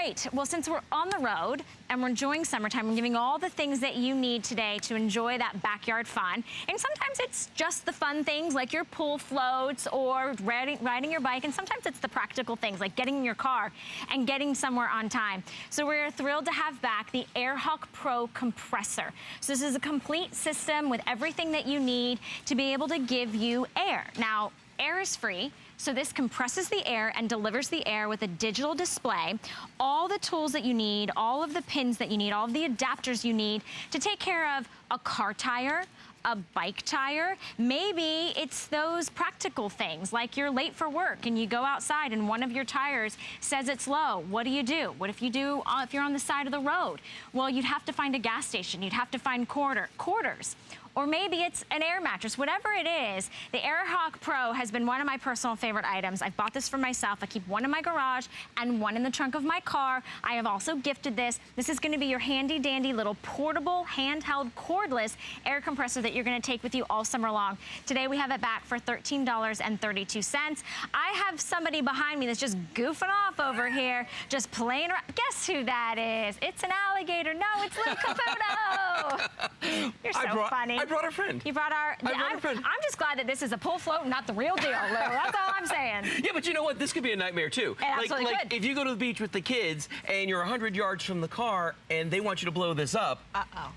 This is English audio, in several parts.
right. Well, since we're on the road and we're enjoying summertime, we're giving all the things that you need today to enjoy that backyard fun. And sometimes it's just the fun things like your pool floats or riding your bike. And sometimes it's the practical things like getting in your car and getting somewhere on time. So we're thrilled to have back the AirHawk Pro Compressor. So this is a complete system with everything that you need to be able to give you air. Now, air is free. So this compresses the air and delivers the air with a digital display. All the tools that you need, all of the pins that you need, all of the adapters you need to take care of a car tire, a bike tire. Maybe it's those practical things like you're late for work and you go outside and one of your tires says it's low. What do? What if you do if you're on the side of the road? Well, you'd have to find a gas station. You'd have to find quarters. Or maybe it's an air mattress. Whatever it is, the AirHawk Pro has been one of my personal favorite items. I've bought this for myself. I keep one in my garage and one in the trunk of my car. I have also gifted this. This is gonna be your handy dandy little portable, handheld, cordless air compressor that you're gonna take with you all summer long. Today we have it back for $13.32. I have somebody behind me that's just goofing off over here, just playing around. Guess who that is? It's an alligator. No, it's Lou Caputo. You're so funny. I brought a friend. You brought our... a friend. I'm just glad that this is a pull float, not the real deal, Lou. That's all I'm saying. Yeah, but you know what? This could be a nightmare, too. It absolutely like could. if you go to the beach with the kids and you're 100 yards from the car and they want you to blow this up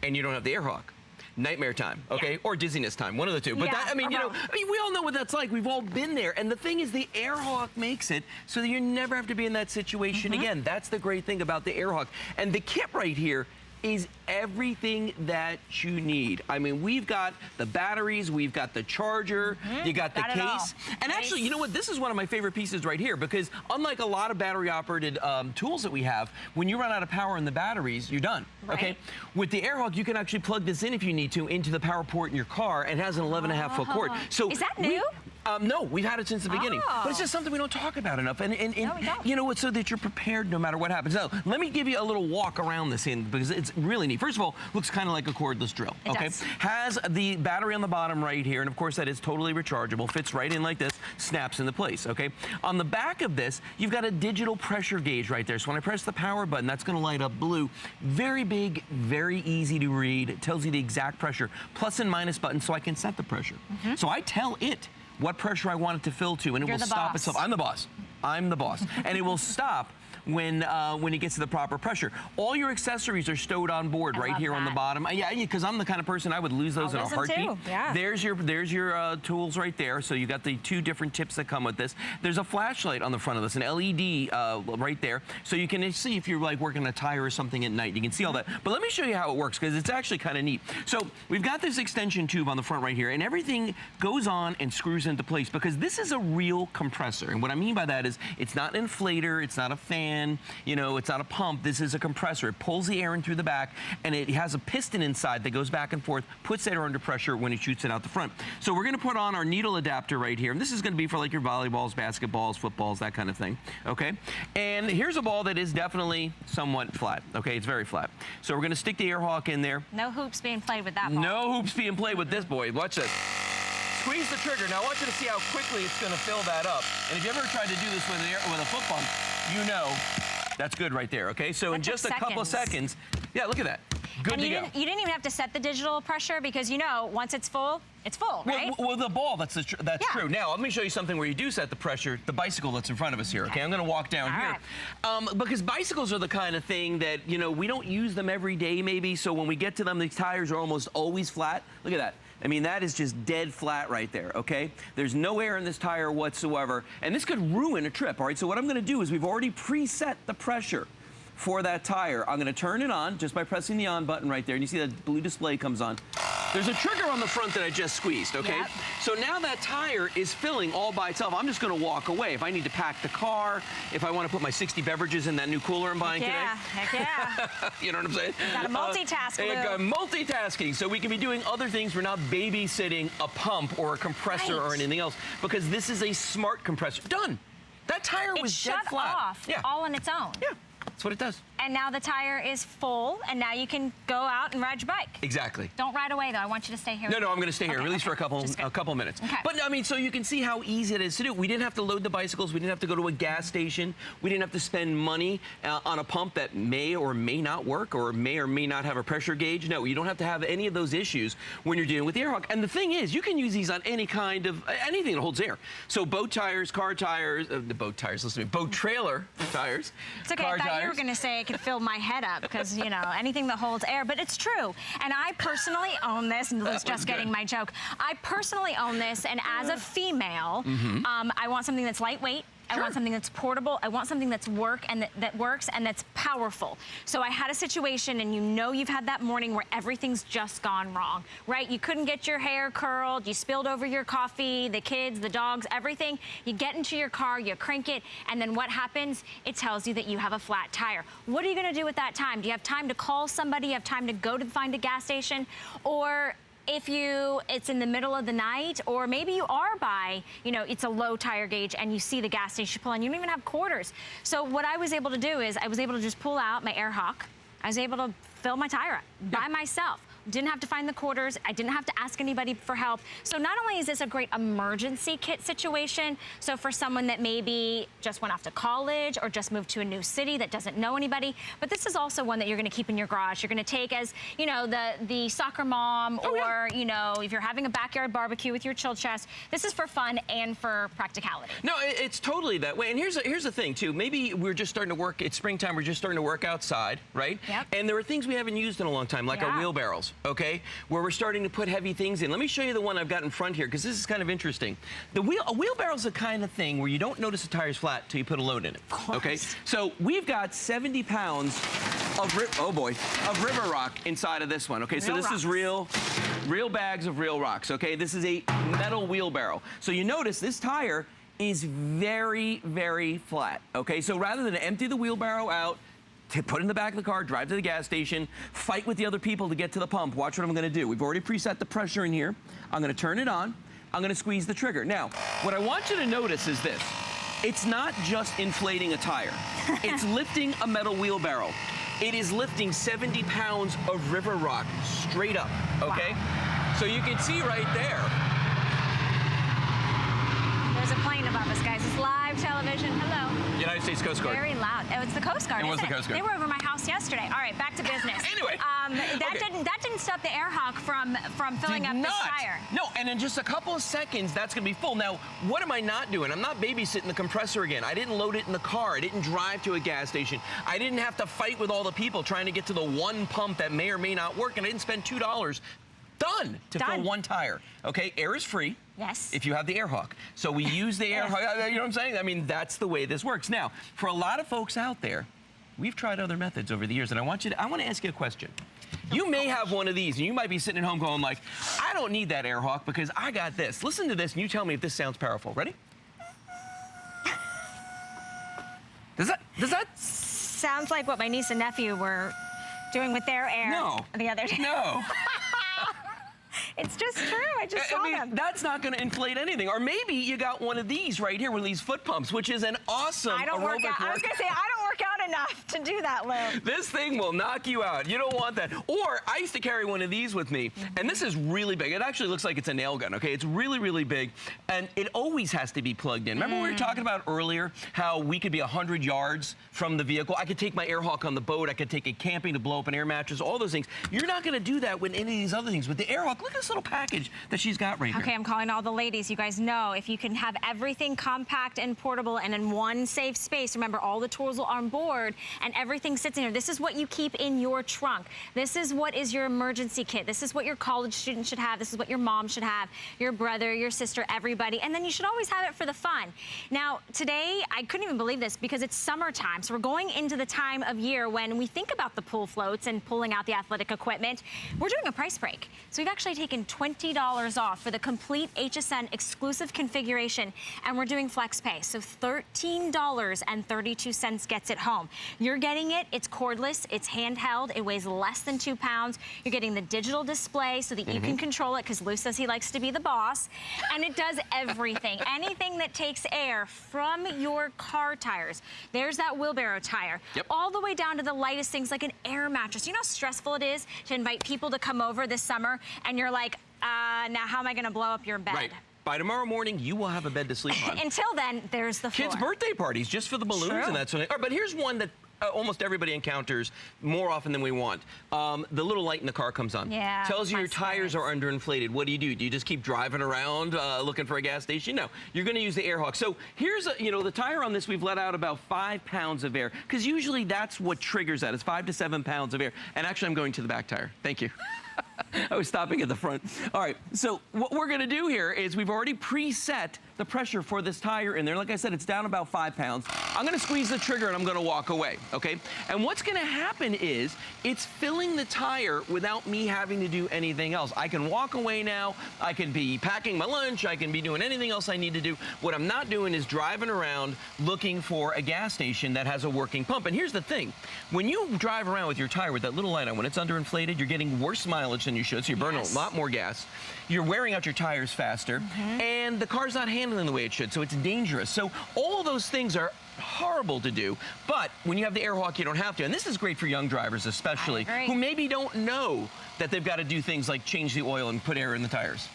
and you don't have the AirHawk. Nightmare time, okay? Yeah. Or dizziness time, one of the two. But that, I mean, we all know what that's like. We've all been there. And the thing is, the AirHawk makes it so that you never have to be in that situation again. That's the great thing about the AirHawk. And the kit right here is everything that you need. I mean, we've got the batteries, we've got the charger, you got the case. And actually, you know what? This is one of my favorite pieces right here because unlike a lot of battery-operated tools that we have, when you run out of power in the batteries, you're done, okay? With the AirHawk, you can actually plug this in if you need to into the power port in your car and it has an 11.5-foot cord. So is that new? No, we've had it since the beginning. But it's just something we don't talk about enough. And No, we don't. you know what, so that you're prepared no matter what happens. Now, let me give you a little walk around this thing because it's really neat. First of all, looks kind of like a cordless drill, It does. Has the battery on the bottom right here, and of course that is totally rechargeable, fits right in like this, snaps into place, okay? On the back of this, you've got a digital pressure gauge right there. So when I press the power button, that's gonna light up blue. Very big, very easy to read. It tells you the exact pressure, plus and minus button, so I can set the pressure. So I tell it what pressure I want it to fill to, and it will stop itself. I'm the boss. I'm the boss. And it will stop when it gets to the proper pressure. All your accessories are stowed on board right here on the bottom. Yeah, because I'm the kind of person I would lose those in a heartbeat. Yeah. There's your tools right there. So you got the two different tips that come with this. There's a flashlight on the front of this, an LED right there. So you can see if you're like working a tire or something at night. You can see all that. But let me show you how it works because it's actually kind of neat. So we've got this extension tube on the front right here, and everything goes on and screws into place because this is a real compressor. And what I mean by that is it's not an inflator, it's not a fan, you know, it's not a pump. This is a compressor. It pulls the air in through the back, and it has a piston inside that goes back and forth, puts air under pressure when it shoots it out the front. So we're gonna put on our needle adapter right here, and this is gonna be for like your volleyballs, basketballs, footballs, that kind of thing, okay? And here's a ball that is definitely somewhat flat, okay? It's very flat. So we're gonna stick the AirHawk in there. No hoops being played with that ball. No hoops being played with this boy. Watch this. Squeeze the trigger. Now I want you to see how quickly it's gonna fill that up. And if you ever tried to do this with a foot pump, you know that's good right there, okay? So in just a couple of seconds, yeah, look at that. Good to go. You didn't even have to set the digital pressure because you know once it's full, right? Well, the ball, that's true. Now, let me show you something where you do set the pressure, the bicycle that's in front of us here, okay? I'm gonna walk down here. Because bicycles are the kind of thing that, you know, we don't use them every day maybe, so when we get to them, these tires are almost always flat. Look at that. I mean, that is just dead flat right there, okay? There's no air in this tire whatsoever, and this could ruin a trip, all right? So what I'm gonna do is we've already preset the pressure for that tire. I'm gonna turn it on just by pressing the on button right there, and you see that blue display comes on. There's a trigger on the front that I just squeezed, okay? Yep. So now that tire is filling all by itself. I'm just gonna walk away. If I need to pack the car, if I wanna put my 60 beverages in that new cooler I'm buying today. Heck yeah. You know what I'm saying? Gotta multitask, Lou. Multitasking, so we can be doing other things. We're not babysitting a pump or a compressor or anything else because this is a smart compressor. Done. That tire was dead flat. Off all on its own. Yeah. That's what it does. And now the tire is full, and now you can go out and ride your bike. Exactly. Don't ride away, though. I want you to stay here. No, I'm going to stay here, at least for a couple minutes. Okay. But, I mean, so you can see how easy it is to do. We didn't have to load the bicycles. We didn't have to go to a gas station. We didn't have to spend money on a pump that may or may not work or may not have a pressure gauge. No, you don't have to have any of those issues when you're dealing with the Airhawk. And the thing is, you can use these on any kind of, anything that holds air. So boat tires, car tires, the boat tires, listen to me, boat trailer tires. It's okay, car I thought tires. you were going to say it could fill my head up because, you know, anything that holds air, but it's true. And I personally own this, and Lily's just getting my joke. I personally own this, and as a female, I want something that's lightweight. I want something that's portable. I want something that's that works and that's powerful. So I had a situation, and you know you've had that morning where everything's just gone wrong, right? You couldn't get your hair curled. You spilled over your coffee, the kids, the dogs, everything. You get into your car, you crank it, and then what happens? It tells you that you have a flat tire. What are you going to do with that time? Do you have time to call somebody? You have time to go to find a gas station? Or if it's in the middle of the night, or maybe you are by, you know, it's a low tire gauge and you see the gas station pull and you don't even have quarters. So what I was able to do is I was able to just pull out my Airhawk. I was able to fill my tire up by myself. Didn't have to find the quarters. I didn't have to ask anybody for help. So not only is this a great emergency kit situation, so for someone that maybe just went off to college or just moved to a new city that doesn't know anybody, but this is also one that you're gonna keep in your garage. You're gonna take as, you know, the soccer mom, or, you know, if you're having a backyard barbecue with your chill chest. This is for fun and for practicality. No, it's totally that way. And here's the thing, too. Maybe we're just starting to work, it's springtime, we're just starting to work outside, right? Yep. And there are things we haven't used in a long time, like our wheelbarrows. Okay, where we're starting to put heavy things in. Let me show you the one I've got in front here, because this is kind of interesting. A wheelbarrow is the kind of thing where you don't notice the tire's flat till you put a load in it. Okay, so we've got 70 pounds of river rock inside of this one. Okay, so this is real bags of real rocks. Okay, this is a metal wheelbarrow. So you notice this tire is very, very flat. Okay, so rather than empty the wheelbarrow out, to put in the back of the car, drive to the gas station, fight with the other people to get to the pump. Watch what I'm gonna do. We've already preset the pressure in here. I'm gonna turn it on. I'm gonna squeeze the trigger. Now, what I want you to notice is this. It's not just inflating a tire. It's lifting a metal wheelbarrow. It is lifting 70 pounds of river rock straight up, okay? Wow. So you can see right there. There's a plane above us, guys. It's live television. Hello. United States Coast Guard. Very loud. Oh, it's the Coast Guard. It was the Coast Guard. They were over my house yesterday. All right, back to business. Anyway. That didn't stop the Airhawk from filling up this tire. No, and in just a couple of seconds, that's gonna be full. Now, what am I not doing? I'm not babysitting the compressor again. I didn't load it in the car. I didn't drive to a gas station. I didn't have to fight with all the people trying to get to the one pump that may or may not work, and I didn't spend $2. Done to fill one tire. Okay, air is free. Yes. If you have the Airhawk. So we use the Airhawk, you know what I'm saying? I mean, that's the way this works. Now, for a lot of folks out there, we've tried other methods over the years, and I want to ask you a question. You may have one of these, and you might be sitting at home going like, I don't need that Airhawk because I got this. Listen to this, and you tell me if this sounds powerful. Ready? Does that? Sounds like what my niece and nephew were doing with their air the other day. No. It's just true. I just saw them. That's not going to inflate anything. Or maybe you got one of these right here, one of these foot pumps, which is an awesome aerobic workout. I was going to say, I don't work out enough to do that, Lou. This thing will knock you out. You don't want that. Or I used to carry one of these with me, and this is really big. It actually looks like it's a nail gun, okay? It's really, really big, and it always has to be plugged in. Remember we were talking about earlier how we could be 100 yards from the vehicle? I could take my Airhawk on the boat. I could take it camping to blow up an air mattress, all those things. You're not going to do that with any of these other things. With the Airhawk, look at this little package that she's got right here. Okay, I'm calling all the ladies. You guys know if you can have everything compact and portable and in one safe space, remember all the tools are on board and everything sits in here. This is what you keep in your trunk. This is what is your emergency kit. This is what your college student should have. This is what your mom should have, your brother, your sister, everybody. And then you should always have it for the fun. Now, today, I couldn't even believe this because it's summertime. So we're going into the time of year when we think about the pool floats and pulling out the athletic equipment. We're doing a price break. So we've actually taken $20 off for the complete HSN exclusive configuration, and we're doing flex pay. So $13.32 gets it home. You're getting it, it's cordless, it's handheld, it weighs less than 2 pounds. You're getting the digital display so that you can control it, because Lou says he likes to be the boss. And it does everything. Anything that takes air from your car tires. There's that wheelbarrow tire. Yep. All the way down to the lightest things like an air mattress. You know how stressful it is to invite people to come over this summer and you're like, now how am I gonna blow up your bed? Right. By tomorrow morning, you will have a bed to sleep on. Until then, there's the floor. Kids' birthday parties, just for the balloons True. and that sort of thing. All right, but here's one that almost everybody encounters more often than we want. The little light in the car comes on. Yeah. Tells you your tires are underinflated. What do? Do you just keep driving around looking for a gas station? No, you're going to use the air hawk. So here's, the tire on this, we've let out about 5 pounds of air, because usually that's what triggers that. It's 5 to 7 pounds of air. And actually, I'm going to the back tire. Thank you. I was stopping at the front. All right, so what we're gonna do here is we've already preset the pressure for this tire in there. Like I said, it's down about 5 pounds. I'm gonna squeeze the trigger and I'm gonna walk away, okay? And what's gonna happen is it's filling the tire without me having to do anything else. I can walk away now. I can be packing my lunch. I can be doing anything else I need to do. What I'm not doing is driving around looking for a gas station that has a working pump. And here's the thing. When you drive around with your tire with that little light on, when it's underinflated, you're getting worse mileage than you should, so you're burning a lot more gas. You're wearing out your tires faster, and the car's not handling the way it should, so it's dangerous. So all of those things are horrible to do, but when you have the air hawk, you don't have to. And this is great for young drivers especially, who maybe don't know that they've got to do things like change the oil and put air in the tires.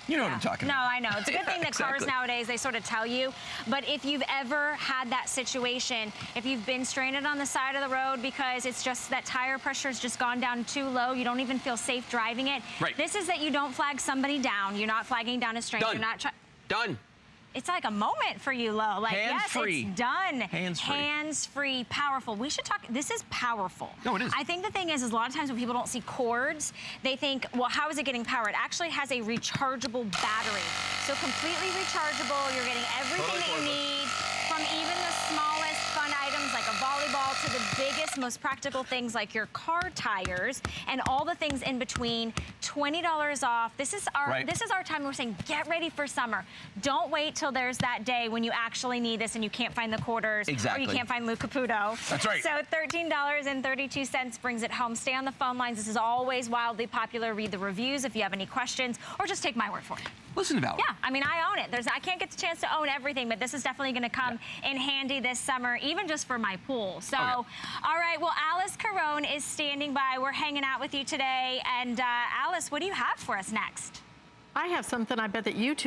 You know what I'm talking about. No, I know. It's a good thing that cars nowadays, they sort of tell you. But if you've ever had that situation, if you've been stranded on the side of the road because it's just that tire pressure's just gone down too low, you don't even feel safe driving it. Right. This is that you don't flag somebody down. You're not flagging down a stranger. You're not Done. It's like a moment for you, Lo. Like, yes, it's done. Hands-free. Hands-free, powerful. We should talk, this is powerful. No, it is. I think the thing is a lot of times when people don't see cords, they think, well, how is it getting power? It actually has a rechargeable battery. So completely rechargeable. You're getting everything that you need, from even the smallest fun items like a volleyball to the biggest, most practical things like your car tires and all the things in between. $20 off. This is our time. We're saying get ready for summer. Don't wait till there's that day when you actually need this and you can't find the quarters, or you can't find Lou Caputo. That's right. So $13.32 brings it home. Stay on the phone lines. This is always wildly popular. Read the reviews if you have any questions, or just take my word for it. Listen about it. Yeah, I mean, I own it. I can't get the chance to own everything, but this is definitely going to come in handy this summer, even just for my pool. So, all right, well, Alice Carone is standing by. We're hanging out with you today. And Alice, what do you have for us next? I have something I bet that you two